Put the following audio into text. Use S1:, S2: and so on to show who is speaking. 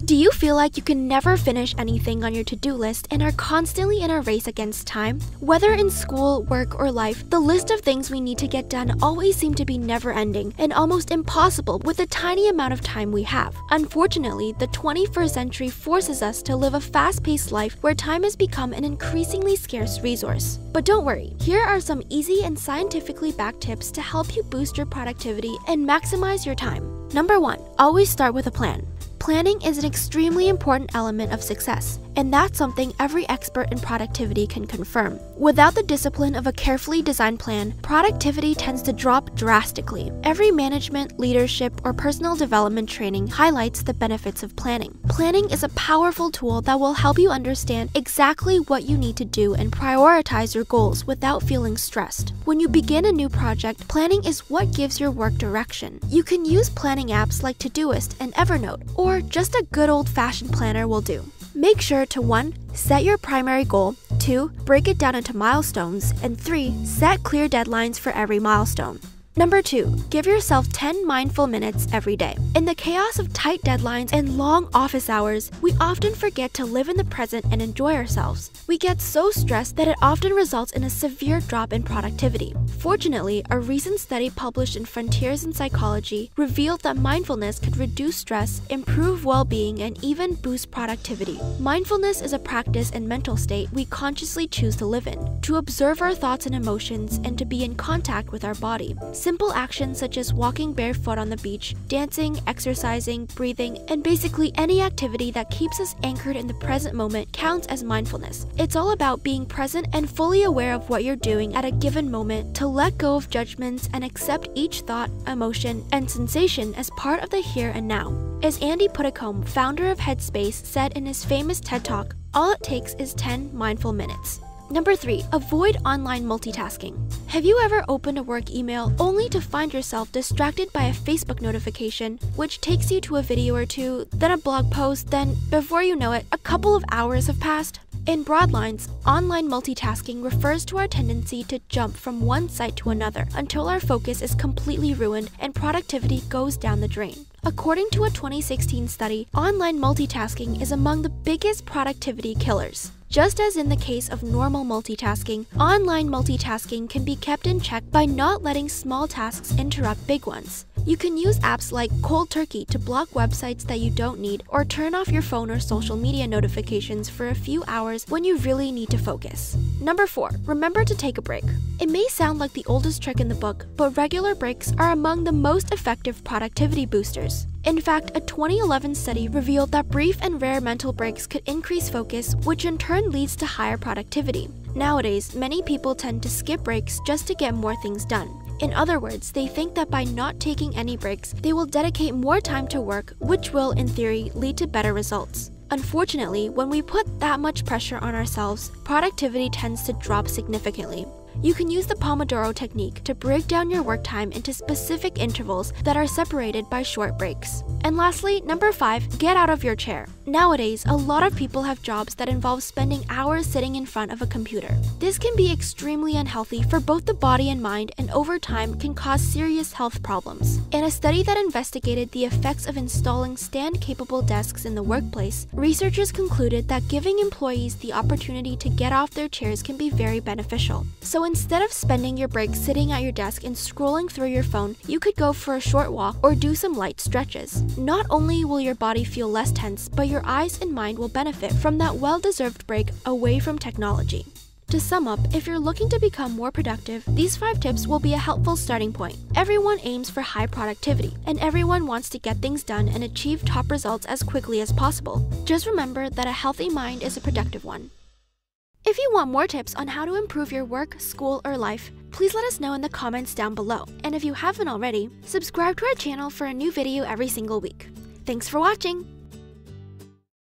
S1: Do you feel like you can never finish anything on your to-do list and are constantly in a race against time? Whether in school, work, or life, the list of things we need to get done always seem to be never-ending and almost impossible with the tiny amount of time we have. Unfortunately, the 21st century forces us to live a fast-paced life where time has become an increasingly scarce resource. But don't worry, here are some easy and scientifically backed tips to help you boost your productivity and maximize your time. Number 1, always start with a plan. Planning is an extremely important element of success, and that's something every expert in productivity can confirm. Without the discipline of a carefully designed plan, productivity tends to drop drastically. Every management, leadership, or personal development training highlights the benefits of planning. Planning is a powerful tool that will help you understand exactly what you need to do and prioritize your goals without feeling stressed. When you begin a new project, planning is what gives your work direction. You can use planning apps like Todoist and Evernote, or just a good old-fashioned planner will do. Make sure to 1. Set your primary goal, 2. Break it down into milestones, and 3. Set clear deadlines for every milestone. Number 2, give yourself 10 mindful minutes every day. In the chaos of tight deadlines and long office hours, we often forget to live in the present and enjoy ourselves. We get so stressed that it often results in a severe drop in productivity. Fortunately, a recent study published in Frontiers in Psychology revealed that mindfulness could reduce stress, improve well-being, and even boost productivity. Mindfulness is a practice and mental state we consciously choose to live in, to observe our thoughts and emotions, and to be in contact with our body. Simple actions such as walking barefoot on the beach, dancing, exercising, breathing, and basically any activity that keeps us anchored in the present moment counts as mindfulness. It's all about being present and fully aware of what you're doing at a given moment, to let go of judgments and accept each thought, emotion, and sensation as part of the here and now. As Andy Puddicombe, founder of Headspace, said in his famous TED Talk, all it takes is 10 mindful minutes. Number 3, avoid online multitasking. Have you ever opened a work email only to find yourself distracted by a Facebook notification, which takes you to a video or two, then a blog post, then, before you know it, a couple of hours have passed? In broad lines, online multitasking refers to our tendency to jump from one site to another until our focus is completely ruined and productivity goes down the drain. According to a 2016 study, online multitasking is among the biggest productivity killers. Just as in the case of normal multitasking, online multitasking can be kept in check by not letting small tasks interrupt big ones. You can use apps like Cold Turkey to block websites that you don't need, or turn off your phone or social media notifications for a few hours when you really need to focus. Number 4, remember to take a break. It may sound like the oldest trick in the book, but regular breaks are among the most effective productivity boosters. In fact, a 2011 study revealed that brief and rare mental breaks could increase focus, which in turn leads to higher productivity. Nowadays, many people tend to skip breaks just to get more things done. In other words, they think that by not taking any breaks, they will dedicate more time to work, which will, in theory, lead to better results. Unfortunately, when we put that much pressure on ourselves, productivity tends to drop significantly. You can use the Pomodoro technique to break down your work time into specific intervals that are separated by short breaks. And lastly, number 5, get out of your chair. Nowadays, a lot of people have jobs that involve spending hours sitting in front of a computer. This can be extremely unhealthy for both the body and mind, and over time can cause serious health problems. In a study that investigated the effects of installing stand-capable desks in the workplace, researchers concluded that giving employees the opportunity to get off their chairs can be very beneficial. So instead of spending your break sitting at your desk and scrolling through your phone, you could go for a short walk or do some light stretches. Not only will your body feel less tense, but your eyes and mind will benefit from that well-deserved break away from technology. To sum up, if you're looking to become more productive, these 5 tips will be a helpful starting point. Everyone aims for high productivity, and everyone wants to get things done and achieve top results as quickly as possible. Just remember that a healthy mind is a productive one. If you want more tips on how to improve your work, school, or life, please let us know in the comments down below. And if you haven't already, subscribe to our channel for a new video every single week. Thanks for watching!